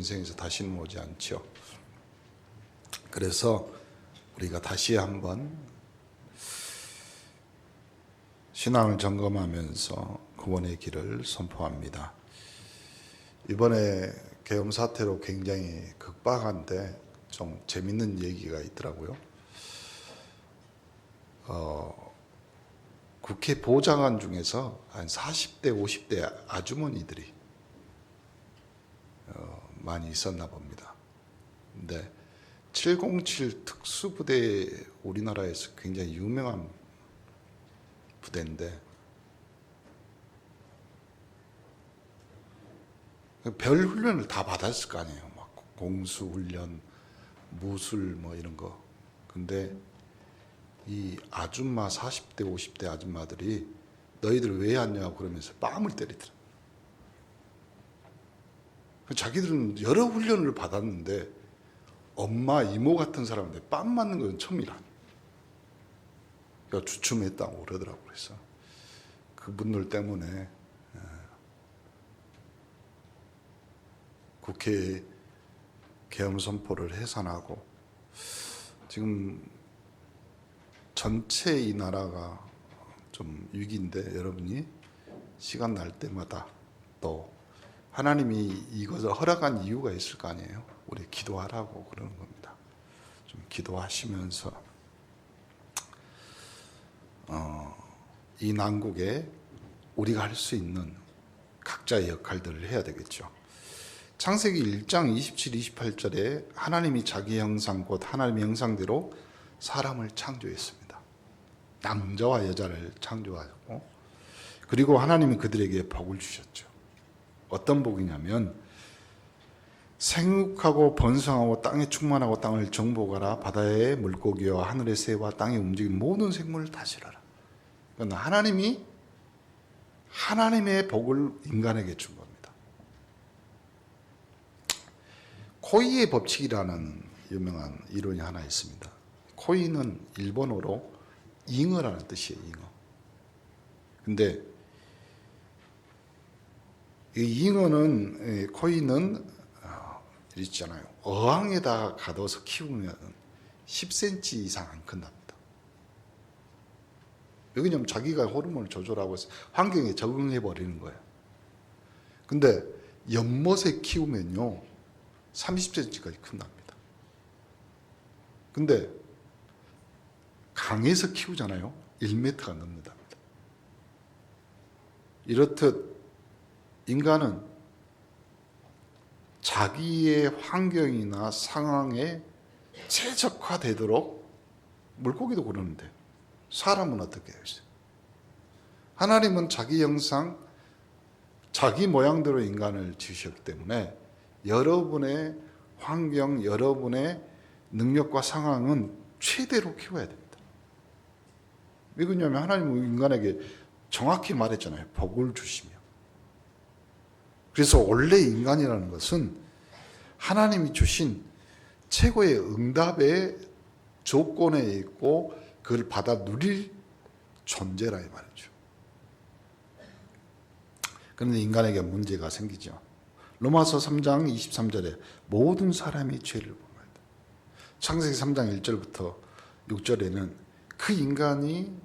인생에서 다시는 오지 않죠. 그래서 우리가 다시 한번 신앙을 점검하면서 구원의 길을 선포합니다. 이번에 계엄 사태로 굉장히 극박한데 좀 재밌는 얘기가 있더라고요. 국회 보좌관 중에서 한 40대, 50대 아주머니들이 많이 있었나 봅니다. 근데 707 특수부대 우리나라에서 굉장히 유명한 부대인데 별 훈련을 다 받았을 거 아니에요. 막 공수 훈련, 무술 뭐 이런 거. 근데 이 아줌마 40대 50대 아줌마들이 너희들 왜 왔냐고 그러면서 뺨을 때리더라. 자기들은 여러 훈련을 받았는데 엄마 이모 같은 사람한테 뺨 맞는 건 처음이라니. 주춤했다고 그러더라고. 그래서 그분들 때문에 국회 계엄 선포를 해산하고 지금 전체 이 나라가 좀 위기인데 여러분이 시간 날 때마다 또 하나님이 이것을 허락한 이유가 있을 거 아니에요. 우리 기도하라고 그러는 겁니다. 좀 기도하시면서 이 난국에 우리가 할 수 있는 각자의 역할들을 해야 되겠죠. 창세기 1장 27, 28절에 하나님이 자기 형상 곧 하나님의 형상대로 사람을 창조했습니다. 남자와 여자를 창조하고 그리고 하나님이 그들에게 복을 주셨죠. 어떤 복이냐면 생육하고 번성하고 땅에 충만하고 땅을 정복하라. 바다의 물고기와 하늘의 새와 땅에 움직이는 모든 생물을 다스려라. 그건 하나님이 하나님의 복을 인간에게 준 겁니다. 코이의 법칙이라는 유명한 이론이 하나 있습니다. 코이는 일본어로 잉어라는 뜻이에요. 잉어. 근데 이 잉어는 코이는 있잖아요. 어항에다가 가둬서 키우면 10cm 이상 안 큰답니다. 왜냐하면 자기가 호르몬을 조절하고 환경에 적응해 버리는 거예요. 근데 연못에 키우면요 30cm까지 큰답니다. 근데 강에서 키우잖아요. 1m가 넘는답니다. 이렇듯 인간은 자기의 환경이나 상황에 최적화되도록 물고기도 그러는데 사람은 어떻게 해요? 하나님은 자기 형상, 자기 모양대로 인간을 지으셨기 때문에 여러분의 환경, 여러분의 능력과 상황은 최대로 키워야 됩니다. 왜 그러냐면 하나님은 인간에게 정확히 말했잖아요. 복을 주시며. 그래서 원래 인간이라는 것은 하나님이 주신 최고의 응답의 조건에 있고 그걸 받아 누릴 존재라 이 말이죠. 그런데 인간에게 문제가 생기죠. 로마서 3장 23절에 모든 사람이 죄를 범하였다. 창세기 3장 1절부터 6절에는 그 인간이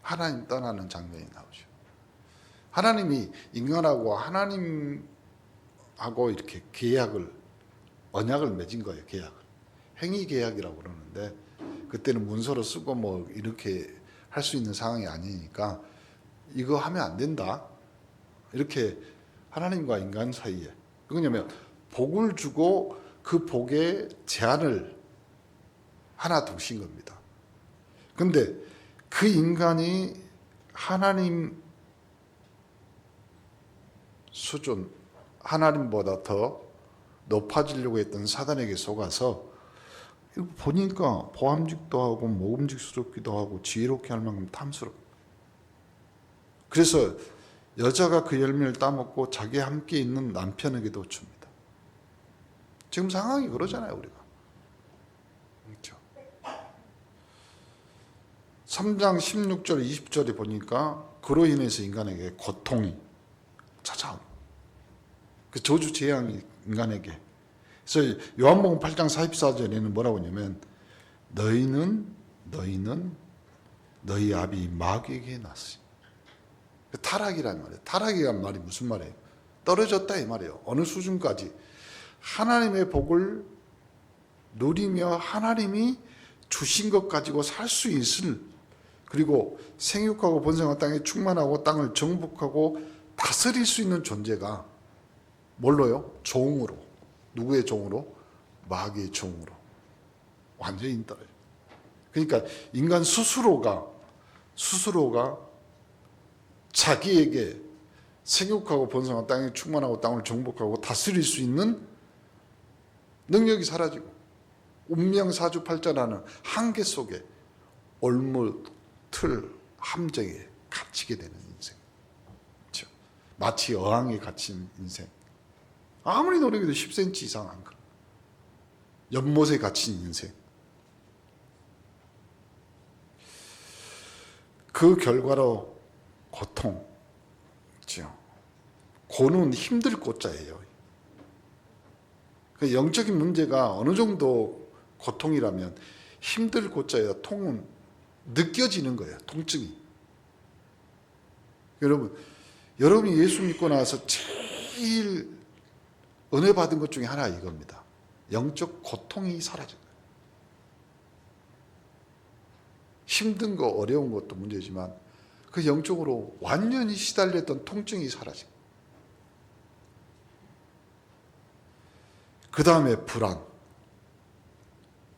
하나님 떠나는 장면이 나오죠. 하나님이 인간하고 하나님하고 이렇게 계약을, 언약을 맺은 거예요. 계약을. 행위 계약이라고 그러는데 그때는 문서로 쓰고 뭐 이렇게 할 수 있는 상황이 아니니까 이거 하면 안 된다. 이렇게 하나님과 인간 사이에. 왜냐하면 복을 주고 그 복의 제한을 하나 두신 겁니다. 근데 그 인간이 하나님 수준, 하나님보다 더 높아지려고 했던 사단에게 속아서 보니까 보암직도 하고 모금직스럽기도 하고 지혜롭게 할 만큼 탐스럽고 그래서 여자가 그 열매를 따먹고 자기 함께 있는 남편에게도 줍니다. 지금 상황이 그러잖아요, 우리가. 그렇죠? 3장 16절 20절에 보니까 그로 인해서 인간에게 고통이 찾아옵니다. 그 저주 재앙이 인간에게. 그래서 요한복음 8장 44절에는 뭐라고 하냐면 너희는 너희 아비 마귀에게 났으니. 타락이란 말이에요. 타락이란 말이 무슨 말이에요? 떨어졌다 이 말이에요. 어느 수준까지? 하나님의 복을 누리며 하나님이 주신 것 가지고 살 수 있을, 그리고 생육하고 번성한 땅에 충만하고 땅을 정복하고 다스릴 수 있는 존재가 뭘로요? 종으로. 누구의 종으로? 마귀의 종으로. 완전히 떨어져. 그러니까 인간 스스로가 자기에게 생육하고 번성한 땅에 충만하고 땅을 정복하고 다스릴 수 있는 능력이 사라지고 운명사주팔자라는 한계 속에 올무틀 함정에 갇히게 되는 인생. 그렇죠? 마치 어항에 갇힌 인생. 아무리 노력해도 10cm 이상 안 가. 연못에 갇힌 인생. 그 결과로 고통. 그렇죠? 고는 힘들 고자예요. 그 영적인 문제가 어느 정도 고통이라면 힘들 고자예요. 통은 느껴지는 거예요. 통증이. 여러분이 예수 믿고 나서 제일 은혜 받은 것 중에 하나 이겁니다. 영적 고통이 사라진 거예요. 힘든 거 어려운 것도 문제지만 그 영적으로 완전히 시달렸던 통증이 사라진 거예요. 그 다음에 불안.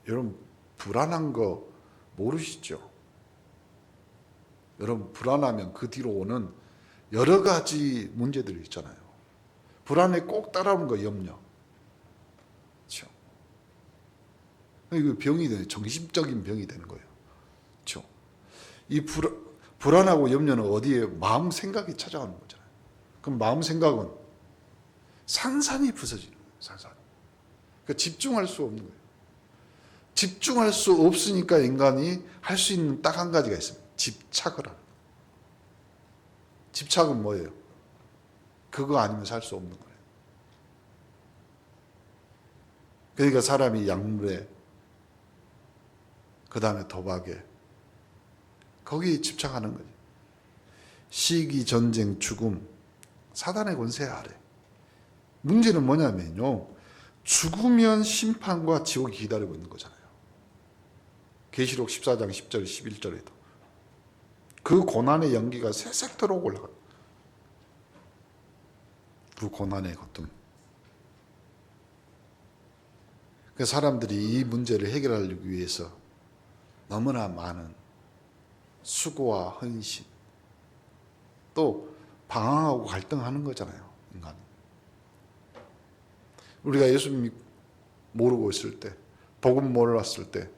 여러분 불안한 거 모르시죠? 여러분 불안하면 그 뒤로 오는 여러 가지 문제들이 있잖아요. 불안에 꼭 따라오는 거 염려. 그렇죠? 이거 병이 돼요. 정신적인 병이 되는 거예요. 그렇죠? 이 불안하고 염려는 어디에? 마음 생각이 찾아가는 거잖아요. 그럼 마음 생각은 산산이 부서지는 거예요. 산산. 그러니까 집중할 수 없는 거예요. 집중할 수 없으니까 인간이 할 수 있는 딱 한 가지가 있습니다. 집착을 하는 거예요. 집착은 뭐예요? 그거 아니면 살 수 없는 거예요. 그러니까 사람이 약물에, 그 다음에 도박에, 거기에 집착하는 거죠. 시기, 전쟁, 죽음, 사단의 권세 아래. 문제는 뭐냐면요, 죽으면 심판과 지옥이 기다리고 있는 거잖아요. 계시록 14장 10절 11절에도 그 고난의 연기가 새색도록 올라가요. 그 고난의 고통. 그 사람들이 이 문제를 해결하기 위해서 너무나 많은 수고와 헌신, 또 방황하고 갈등하는 거잖아요, 인간은. 우리가 예수님 모르고 있을 때, 복음 몰랐을 때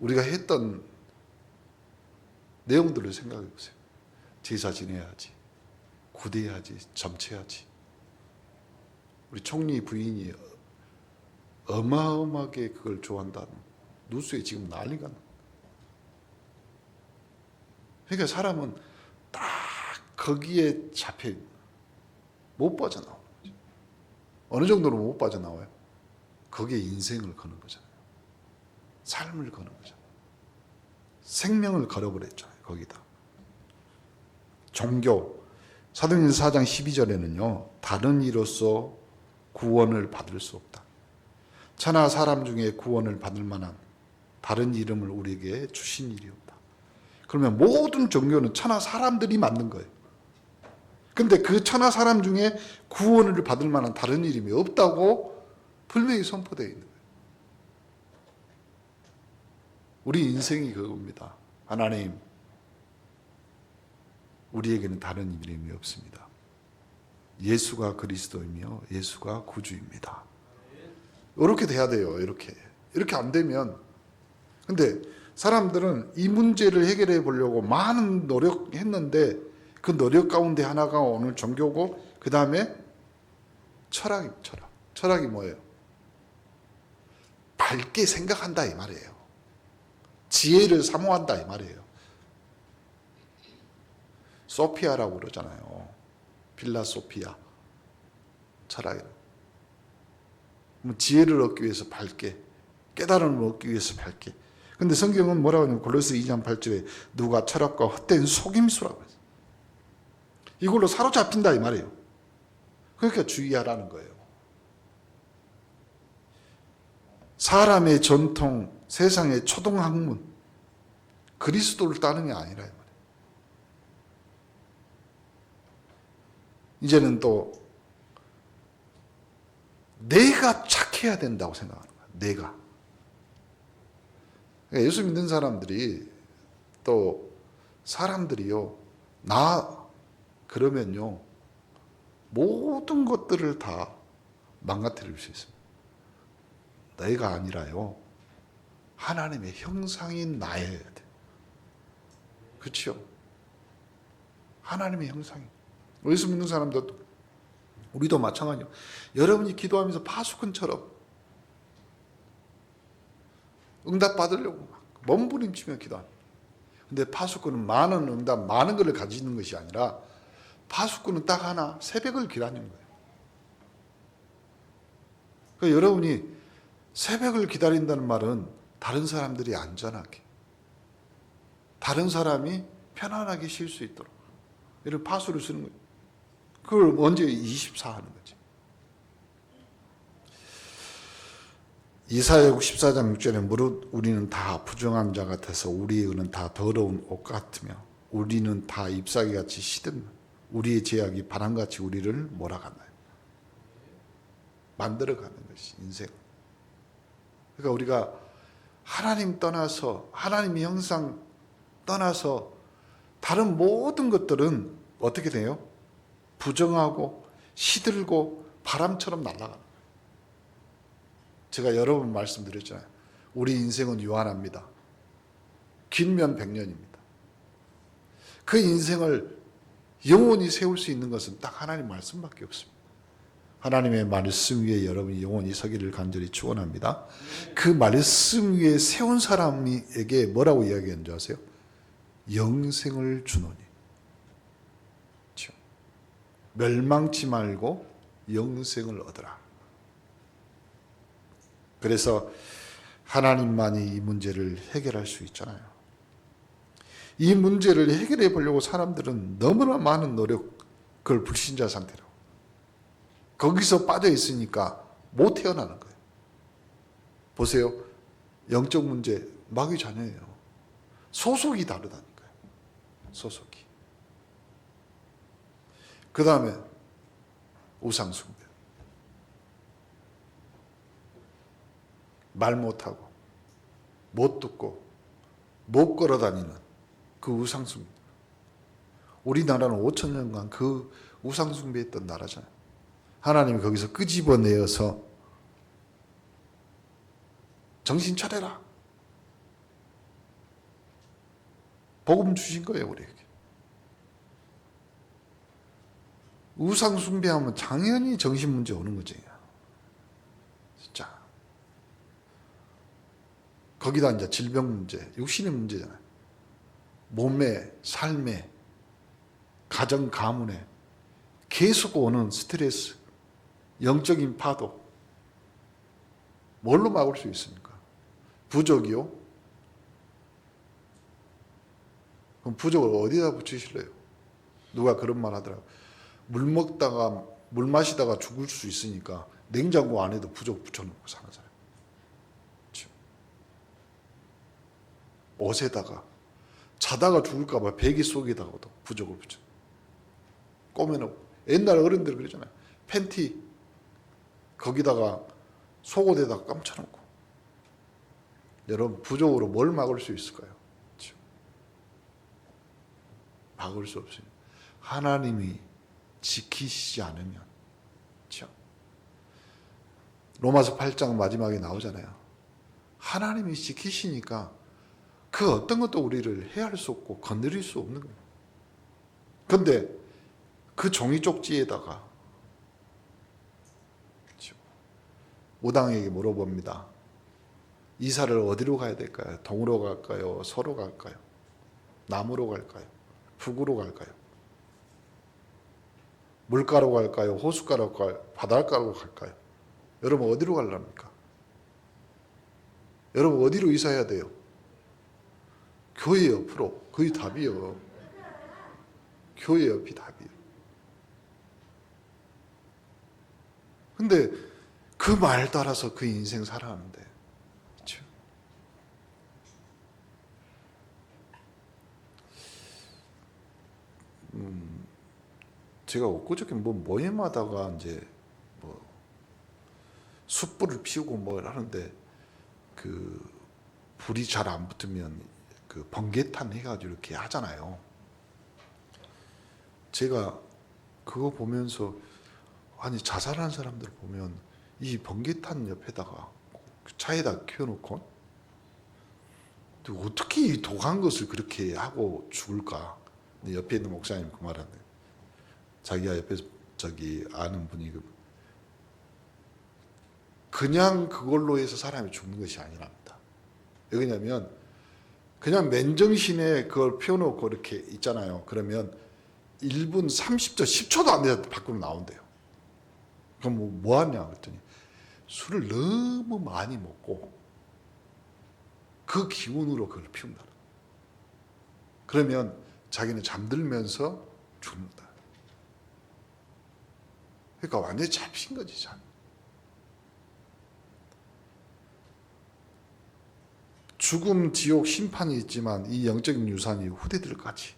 우리가 했던 내용들을 생각해 보세요. 제사 지내야지, 구대해야지, 점쳐야지. 우리 총리 부인이 어마어마하게 그걸 좋아한다는 뉴스에 지금 난리가 나. 그러니까 사람은 딱 거기에 잡혀 못 빠져나오는 거죠. 어느 정도로 못 빠져나와요? 거기에 인생을 거는 거잖아요. 삶을 거는 거잖아요. 생명을 걸어버렸잖아요. 거기다. 종교. 사도행전 4장 12절에는요. 다른 이로서 구원을 받을 수 없다. 천하 사람 중에 구원을 받을 만한 다른 이름을 우리에게 주신 일이 없다. 그러면 모든 종교는 천하 사람들이 만든 거예요. 근데 그 천하 사람 중에 구원을 받을 만한 다른 이름이 없다고 분명히 선포되어 있는 거예요. 우리 인생이 그겁니다. 하나님, 우리에게는 다른 이름이 없습니다. 예수가 그리스도이며 예수가 구주입니다. 이렇게 돼야 돼요. 이렇게 안 되면. 근데 사람들은 이 문제를 해결해 보려고 많은 노력했는데 그 노력 가운데 하나가 오늘 종교고, 그 다음에 철학입니다. 철학이 뭐예요? 밝게 생각한다 이 말이에요. 지혜를 사모한다 이 말이에요. 소피아라고 그러잖아요. 필라소피아. 철학이라. 지혜를 얻기 위해서 밝게, 깨달음을 얻기 위해서 밝게. 근데 성경은 뭐라고 하냐면 골로새 2장 8절에 누가 철학과 헛된 속임수라고 했어요. 이걸로 사로잡힌다 이 말이에요. 그러니까 주의하라는 거예요. 사람의 전통, 세상의 초등학문, 그리스도를 따르는 게 아니라 이 말이에요. 이제는 또 내가 착해야 된다고 생각하는 거야. 내가. 그러니까 예수 믿는 사람들이 또 사람들이요. 나 그러면요. 모든 것들을 다 망가뜨릴 수 있습니다. 내가 아니라요. 하나님의 형상인 나여야 돼. 그렇죠? 하나님의 형상이. 예수 믿는 사람도 우리도 마찬가지요. 여러분이 기도하면서 파수꾼처럼 응답 받으려고 몸부림치며 기도합니다. 근데 파수꾼은 많은 응답, 많은 것을 가지는 것이 아니라 파수꾼은 딱 하나, 새벽을 기다리는 거예요. 그러니까 여러분이 새벽을 기다린다는 말은 다른 사람들이 안전하게, 다른 사람이 편안하게 쉴 수 있도록 이런 파수를 쓰는 거예요. 그걸 언제 24 하는 거지. 이사야 64장 6절에 무릇 우리는 다 부정한 자 같아서 우리의 의는 다 더러운 옷 같으며 우리는 다 잎사귀같이 시든 우리의 죄악이 바람같이 우리를 몰아가나요. 만들어가는 것이 인생. 그러니까 우리가 하나님 떠나서 하나님의 형상 떠나서 다른 모든 것들은 어떻게 돼요? 부정하고 시들고 바람처럼 날아가는 거예요. 제가 여러 번 말씀드렸잖아요. 우리 인생은 유한합니다. 길면 100년입니다. 그 인생을 영원히 세울 수 있는 것은 딱 하나님 말씀밖에 없습니다. 하나님의 말씀 위에 여러분이 영원히 서기를 간절히 축원합니다. 그 말씀 위에 세운 사람에게 뭐라고 이야기하는 줄 아세요? 영생을 주노니. 그렇죠? 멸망치 말고 영생을 얻으라. 그래서 하나님만이 이 문제를 해결할 수 있잖아요. 이 문제를 해결해 보려고 사람들은 너무나 많은 노력을 불신자 상태로 거기서 빠져 있으니까 못 태어나는 거예요. 보세요. 영적 문제 마귀 자녀예요. 소속이 다르다니까요. 소속이. 그 다음에 우상숭배. 말 못하고 못 듣고 못 걸어다니는 그 우상숭배. 우리나라는 5,000년간 그 우상숭배했던 나라잖아요. 하나님이 거기서 끄집어내어서 정신 차려라. 복음 주신 거예요, 우리에게. 우상 숭배하면 당연히 정신 문제 오는 거지. 진짜. 거기다 이제 질병 문제, 육신의 문제잖아요. 몸에, 삶에, 가정, 가문에 계속 오는 스트레스, 영적인 파도. 뭘로 막을 수 있습니까? 부족이요? 그럼 부족을 어디다 붙이실래요? 누가 그런 말 하더라고요. 물 마시다가 죽을 수 있으니까 냉장고 안에도 부족 붙여놓고 사는 사람. 그렇죠? 옷에다가 자다가 죽을까봐 베개 속에다가도 부족을 붙여. 꼬매놓고. 옛날 어른들 그러잖아요. 팬티 거기다가 속옷에다가 감춰놓고. 여러분 부족으로 뭘 막을 수 있을까요? 그렇죠? 막을 수 없어요. 하나님이 지키시지 않으면. 그렇죠? 로마서 8장 마지막에 나오잖아요. 하나님이 지키시니까 그 어떤 것도 우리를 해할 수 없고 건드릴 수 없는 거예요. 그런데 그 종이 쪽지에다가 무당에게 물어봅니다. 이사를 어디로 가야 될까요? 동으로 갈까요? 서로 갈까요? 남으로 갈까요? 북으로 갈까요? 물가로 갈까요? 호숫가로 갈까요? 바닷가로 갈까요? 여러분 어디로 가려합니까? 여러분 어디로 이사해야 돼요? 교회 옆으로. 그게 답이요. 교회 옆이 답이요. 근데 그 말 따라서 그 인생 살아가는데, 그렇죠? 제가 엊그저께 모임하다가 이제 숯불을 피우고 뭘 하는데 그 불이 잘 안 붙으면 그 번개탄 해가지고 이렇게 하잖아요. 제가 그거 보면서 아니 자살하는 사람들 보면 이 번개탄 옆에다가 차에다 키워놓고 어떻게 이 독한 것을 그렇게 하고 죽을까? 근데 옆에 있는 목사님 그 말하는데 자기가 옆에서 저기 아는 분이 그냥 그걸로 해서 사람이 죽는 것이 아니랍니다. 왜 그러냐면 그냥 맨정신에 그걸 피워놓고 이렇게 있잖아요. 그러면 1분 30초, 10초도 안 돼서 밖으로 나온대요. 그럼 뭐 하냐 그랬더니 술을 너무 많이 먹고 그 기운으로 그걸 피운다. 그러면 자기는 잠들면서 죽는다. 그러니까 완전히 잡힌 거지, 참. 죽음, 지옥, 심판이 있지만 이 영적인 유산이 후대들까지.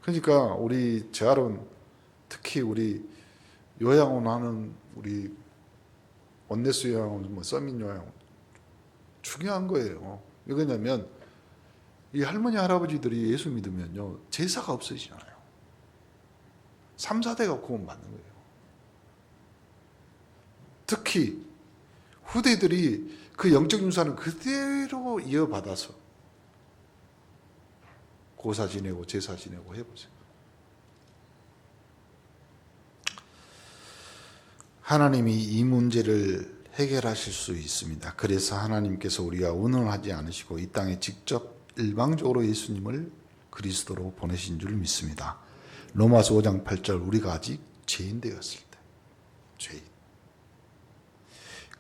그러니까 우리 재활은 특히 우리 요양원 하는 우리 원내스 요양원, 서민 요양원 중요한 거예요. 왜 그러냐면 이 할머니 할아버지들이 예수 믿으면요 제사가 없어지잖아요. 3, 4대가 구원받는 거예요. 특히 후대들이 그 영적 유산을 그대로 이어받아서 고사 지내고 제사 지내고 해보세요. 하나님이 이 문제를 해결하실 수 있습니다. 그래서 하나님께서 우리가 운운하지 않으시고 이 땅에 직접 일방적으로 예수님을 그리스도로 보내신 줄 믿습니다. 로마서 5장 8절 우리가 아직 죄인 되었을 때 죄인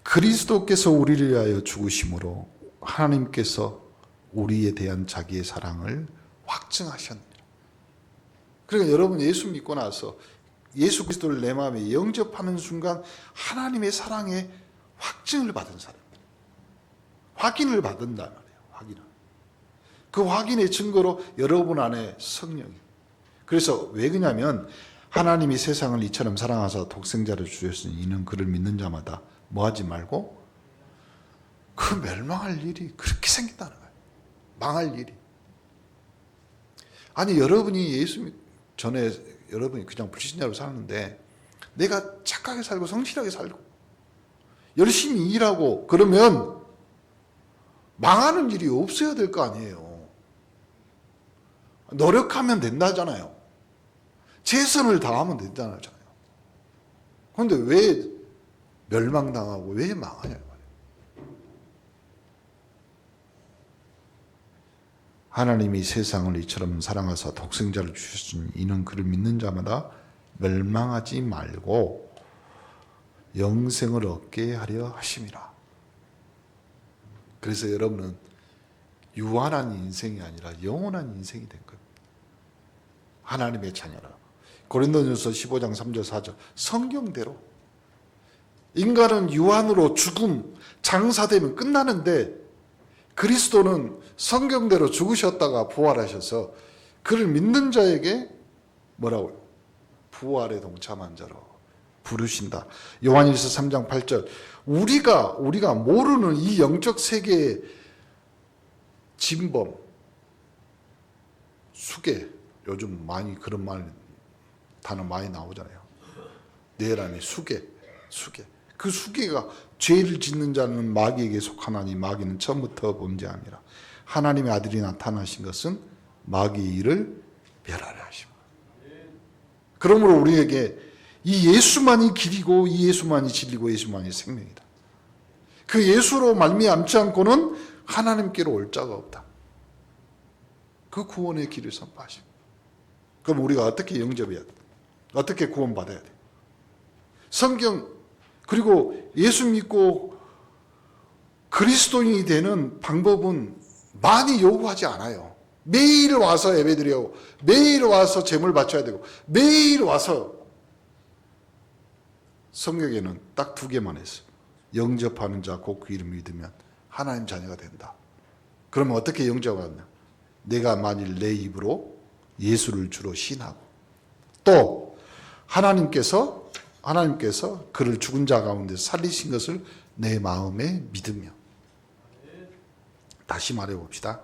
그리스도께서 우리를 위하여 죽으심으로 하나님께서 우리에 대한 자기의 사랑을 확증하셨느니라. 그러니까 여러분 예수 믿고 나서 예수 그리스도를 내 마음에 영접하는 순간 하나님의 사랑에 확증을 받은 사람, 확인을 받는단 말이에요. 확인을. 그 확인의 증거로 여러분 안에 성령이. 그래서 왜 그러냐면 하나님이 세상을 이처럼 사랑하사 독생자를 주셨으니 이는 그를 믿는 자마다 뭐하지 말고 그 멸망할 일이 그렇게 생긴다는 거예요. 망할 일이. 아니 여러분이 예수 전에 여러분이 그냥 불신자로 살았는데 내가 착하게 살고 성실하게 살고 열심히 일하고 그러면 망하는 일이 없어야 될 거 아니에요. 노력하면 된다잖아요. 최선을 다하면 된다잖아요. 그런데 왜 멸망당하고 왜 망하냐 말이에요. 하나님이 세상을 이처럼 사랑하사 독생자를 주셨으니 이는 그를 믿는 자마다 멸망하지 말고 영생을 얻게 하려 하심이라. 그래서 여러분은 유한한 인생이 아니라 영원한 인생이 된 겁니다. 하나님의 자녀라. 고린도전서 15장 3절 4절 성경대로 인간은 유한으로 죽음, 장사되면 끝나는데 그리스도는 성경대로 죽으셨다가 부활하셔서 그를 믿는 자에게 뭐라고요? 부활에 동참한 자로 부르신다. 요한일서 3장 8절 우리가 모르는 이 영적 세계의 진범, 수계, 요즘 많이 그런 단어 많이 나오잖아요. 내란의 수계. 그 수계가 죄를 짓는 자는 마귀에게 속하나니 마귀는 처음부터 범죄함이라. 하나님의 아들이 나타나신 것은 마귀의 일을 멸하려 하십니다. 그러므로 우리에게 이 예수만이 길이고 이 예수만이 진리고 예수만이 생명이다. 그 예수로 말미암지 않고는 하나님께로 올 자가 없다. 그 구원의 길을 선포하십니다. 그럼 우리가 어떻게 영접해야 돼? 어떻게 구원받아야 돼? 성경 그리고 예수 믿고 그리스도인이 되는 방법은 많이 요구하지 않아요. 매일 와서 예배드려야 하고 매일 와서 제물 바쳐야 되고 매일 와서 성경에는 딱 두 개만 했어요. 영접하는 자 곧 그 이름을 믿으면 하나님 자녀가 된다. 그러면 어떻게 영접하냐? 내가 만일 내 입으로 예수를 주로 신하고 또 하나님께서 그를 죽은 자 가운데 살리신 것을 내 마음에 믿으며. 다시 말해 봅시다.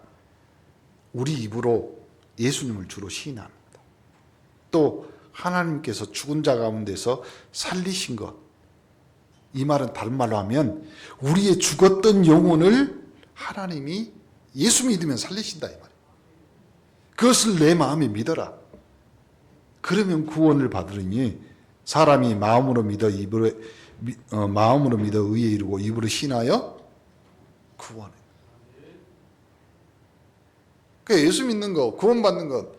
우리 입으로 예수님을 주로 시인합니다. 또 하나님께서 죽은 자 가운데서 살리신 것. 이 말은 다른 말로 하면 우리의 죽었던 영혼을 하나님이 예수 믿으면 살리신다 이 말이에요. 그것을 내 마음에 믿어라. 그러면 구원을 받으리니 사람이 마음으로 믿어 의에 이르고 입으로 신하여 구원해. 그러니까 예수 믿는 거, 구원받는 것,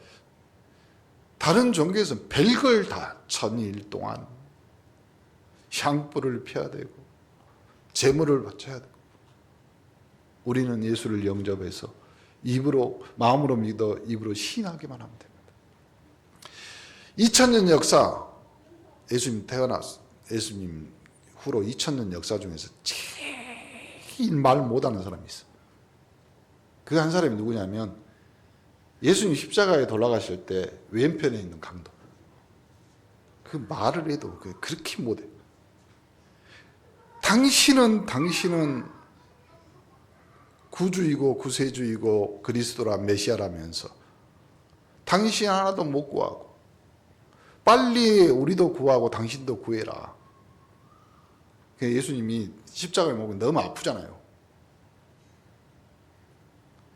다른 종교에서는 별걸 다 천일 동안 향불을 펴야 되고 제물을 바쳐야 되고 우리는 예수를 영접해서 입으로 마음으로 믿어 입으로 신하기만 하면 됩니다. 2000년 역사, 예수님 태어났어. 예수님 후로 2000년 역사 중에서 제일 말 못하는 사람이 있어. 그 한 사람이 누구냐면 예수님 십자가에 돌아가실 때 왼편에 있는 강도. 그 말을 해도 그렇게 못해. 당신은 구주이고 구세주이고 그리스도라 메시아라면서 당신 하나도 못 구하고 빨리 우리도 구하고 당신도 구해라. 예수님이 십자가에 못 너무 아프잖아요.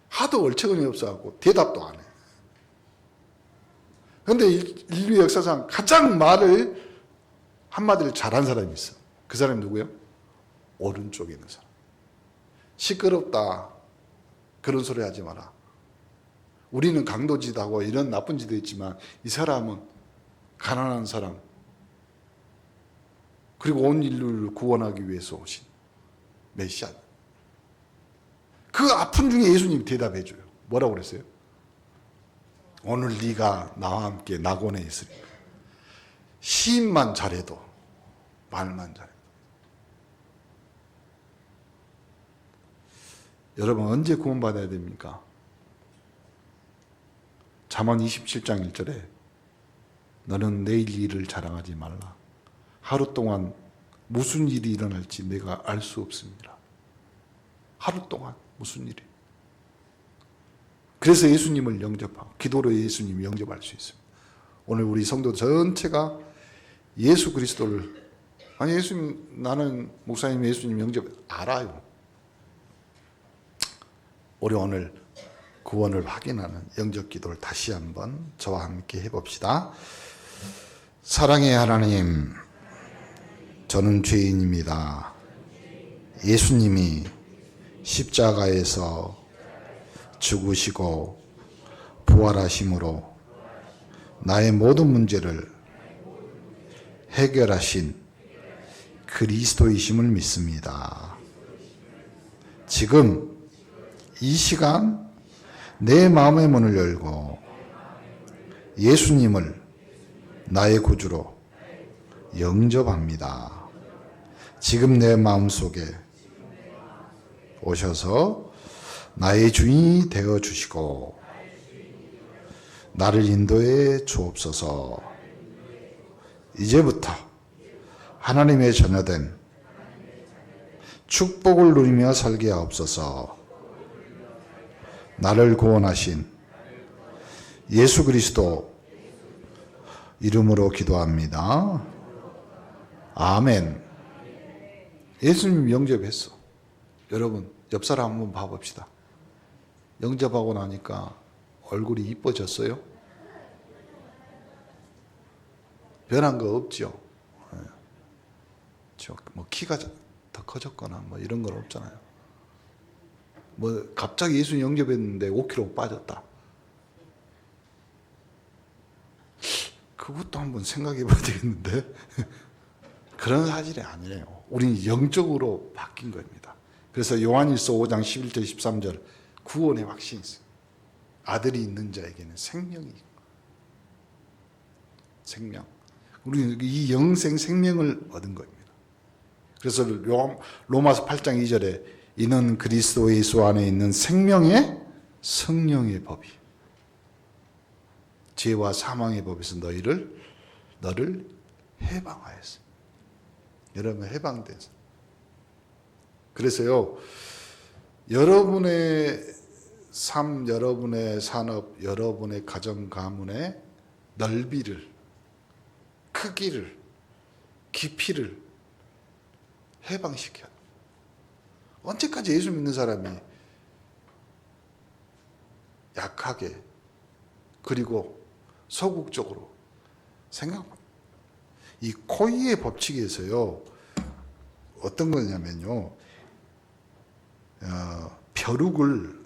하도 얼척은이 없어갖고 대답도 안 해. 그런데 인류 역사상 가장 말을 한마디를 잘한 사람이 있어. 그 사람이 누구예요? 오른쪽에 있는 사람. 시끄럽다. 그런 소리 하지 마라. 우리는 강도짓하고 이런 나쁜 짓도 있지만 이 사람은 가난한 사람 그리고 온 인류를 구원하기 위해서 오신 메시아. 그 아픈 중에 예수님이 대답해 줘요. 뭐라고 그랬어요? 오늘 네가 나와 함께 낙원에 있으리. 시인만 잘해도 말만 잘해도. 여러분 언제 구원받아야 됩니까? 잠언 27장 1절에 너는 내일 일을 자랑하지 말라. 하루 동안 무슨 일이 일어날지 내가 알 수 없습니다. 하루 동안 무슨 일이. 그래서 예수님을 영접하고 기도로 예수님 영접할 수 있습니다. 오늘 우리 성도 전체가 예수 그리스도를 예수님 나는 목사님 예수님 영접 알아요. 우리 오늘 구원을 확인하는 영접 기도를 다시 한번 저와 함께 해봅시다. 사랑의 하나님, 저는 죄인입니다. 예수님이 십자가에서 죽으시고 부활하심으로 나의 모든 문제를 해결하신 그리스도이심을 믿습니다. 지금 이 시간 내 마음의 문을 열고 예수님을 나의 구주로 영접합니다. 지금 내 마음속에 오셔서 나의 주인이 되어 주시고 나를 인도해 주옵소서. 이제부터 하나님의 자녀된 축복을 누리며 살게 하옵소서. 나를 구원하신 예수 그리스도 이름으로 기도합니다. 아멘. 예수님 영접했어. 여러분 옆 사람 한번 봐봅시다. 영접하고 나니까 얼굴이 이뻐졌어요? 변한 거 없죠? 뭐 키가 더 커졌거나 뭐 이런 건 없잖아요. 뭐 갑자기 예수 영접했는데 5kg 빠졌다. 그것도 한번 생각해 봐야 되겠는데. 그런 사실이 아니에요. 우리는 영적으로 바뀐 겁니다. 그래서 요한일서 5장 11절 13절 구원의 확신이 있어요. 아들이 있는 자에게는 생명이 있고, 생명. 우리는 이 영생 생명을 얻은 겁니다. 그래서 로마서 8장 2절에 이는 그리스도 예수 안에 있는 생명의 성령의 법이 죄와 사망의 법에서 너를 해방하였어. 여러분 해방돼서. 그래서요, 여러분의 삶, 여러분의 산업, 여러분의 가정 가문의 넓이를, 크기를, 깊이를 해방시켜요. 언제까지 예수 믿는 사람이 약하게 그리고 소극적으로 생각합니다. 이 코이의 법칙에서요, 어떤 거냐면요, 벼룩을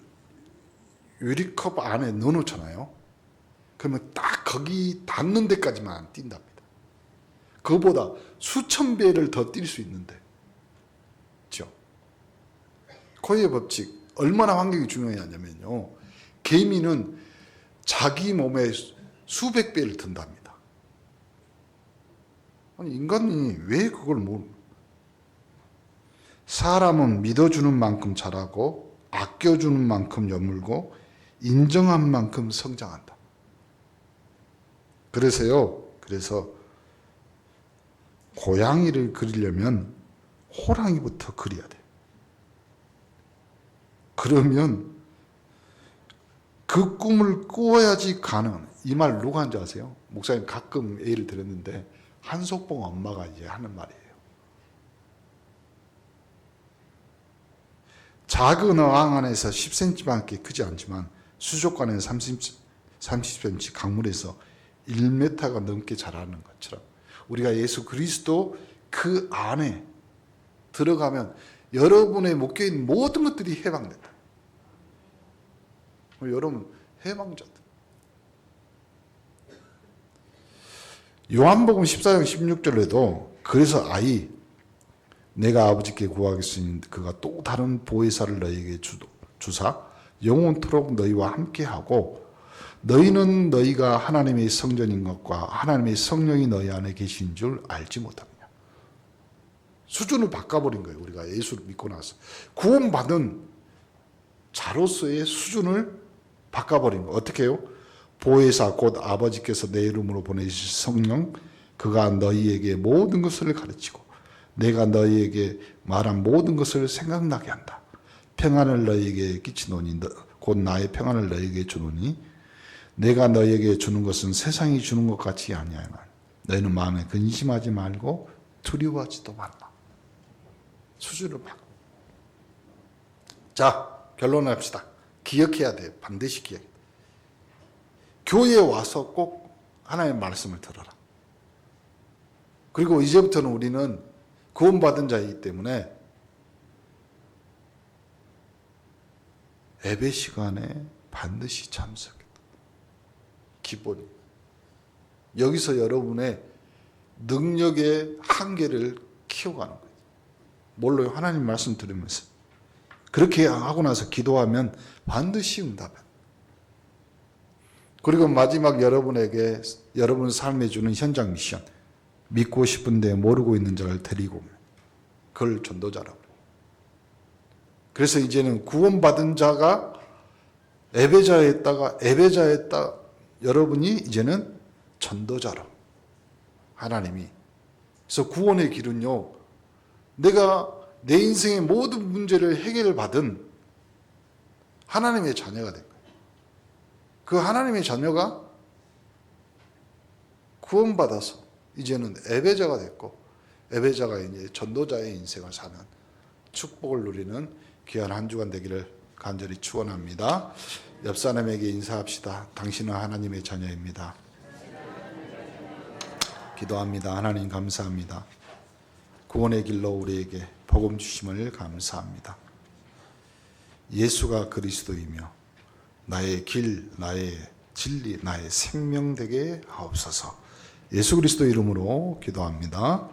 유리컵 안에 넣어놓잖아요. 그러면 딱 거기 닿는 데까지만 뛴답니다. 그거보다 수천 배를 더 뛸 수 있는데, 그렇죠? 코이의 법칙 얼마나 환경이 중요하냐면요, 개미는 자기 몸에 수백 배를 든답니다. 아니 인간이 왜 그걸 사람은 믿어주는 만큼 자라고 아껴주는 만큼 여물고 인정한 만큼 성장한다. 그래서 고양이를 그리려면 호랑이부터 그려야 돼. 그러면 그 꿈을 꾸어야지 가능. 이 말 누가 한지 아세요? 목사님 가끔 예를 들었는데 한석봉 엄마가 이제 하는 말이에요. 작은 어항 안에서 10cm밖에 크지 않지만 수족관에는 30cm, 강물에서 1m가 넘게 자라는 것처럼 우리가 예수 그리스도 그 안에 들어가면 여러분의 묶여있는 모든 것들이 해방된다. 여러분 해방자들. 요한복음 14장 16절에도 그래서 내가 아버지께 구하겠으니 그가 또 다른 보혜사를 너희에게 주사 영원토록 너희와 함께하고 너희는 너희가 하나님의 성전인 것과 하나님의 성령이 너희 안에 계신 줄 알지 못하느냐. 수준을 바꿔버린 거예요. 우리가 예수를 믿고 나서 구원받은 자로서의 수준을 바꿔버린 거예요. 어떻게 해요? 보혜사 곧 아버지께서 내 이름으로 보내주신 성령, 그가 너희에게 모든 것을 가르치고 내가 너희에게 말한 모든 것을 생각나게 한다. 평안을 너희에게 끼치노니 곧 나의 평안을 너희에게 주노니 내가 너희에게 주는 것은 세상이 주는 것 같이 아니하나 너희는 마음에 근심하지 말고 두려워하지도 말라. 수준을 바꿔. 자, 결론을 합시다. 기억해야 돼. 반드시 기억해. 교회에 와서 꼭 하나님의 말씀을 들어라. 그리고 이제부터는 우리는 구원받은 자이기 때문에 예배 시간에 반드시 참석해라. 기본이. 여기서 여러분의 능력의 한계를 키워가는 거예요. 뭘로요? 하나님 말씀 들으면서. 그렇게 하고 나서 기도하면 반드시 응답해요. 그리고 마지막 여러분에게 여러분 삶에 주는 현장 미션. 믿고 싶은데 모르고 있는 자를 데리고 오면 그걸 전도자라고 해요. 그래서 이제는 구원받은 자가 예배자였다가 여러분이 이제는 전도자로 하나님이. 그래서 구원의 길은요, 내가 내 인생의 모든 문제를 해결을 받은 하나님의 자녀가 된 거예요. 그 하나님의 자녀가 구원받아서 이제는 예배자가 됐고 예배자가 이제 전도자의 인생을 사는 축복을 누리는 귀한 한 주간 되기를 간절히 축원합니다. 옆 사람에게 인사합시다. 당신은 하나님의 자녀입니다. 기도합니다. 하나님 감사합니다. 구원의 길로 우리에게 복음 주심을 감사합니다. 예수가 그리스도이며 나의 길, 나의 진리, 나의 생명 되게 하옵소서. 예수 그리스도 이름으로 기도합니다.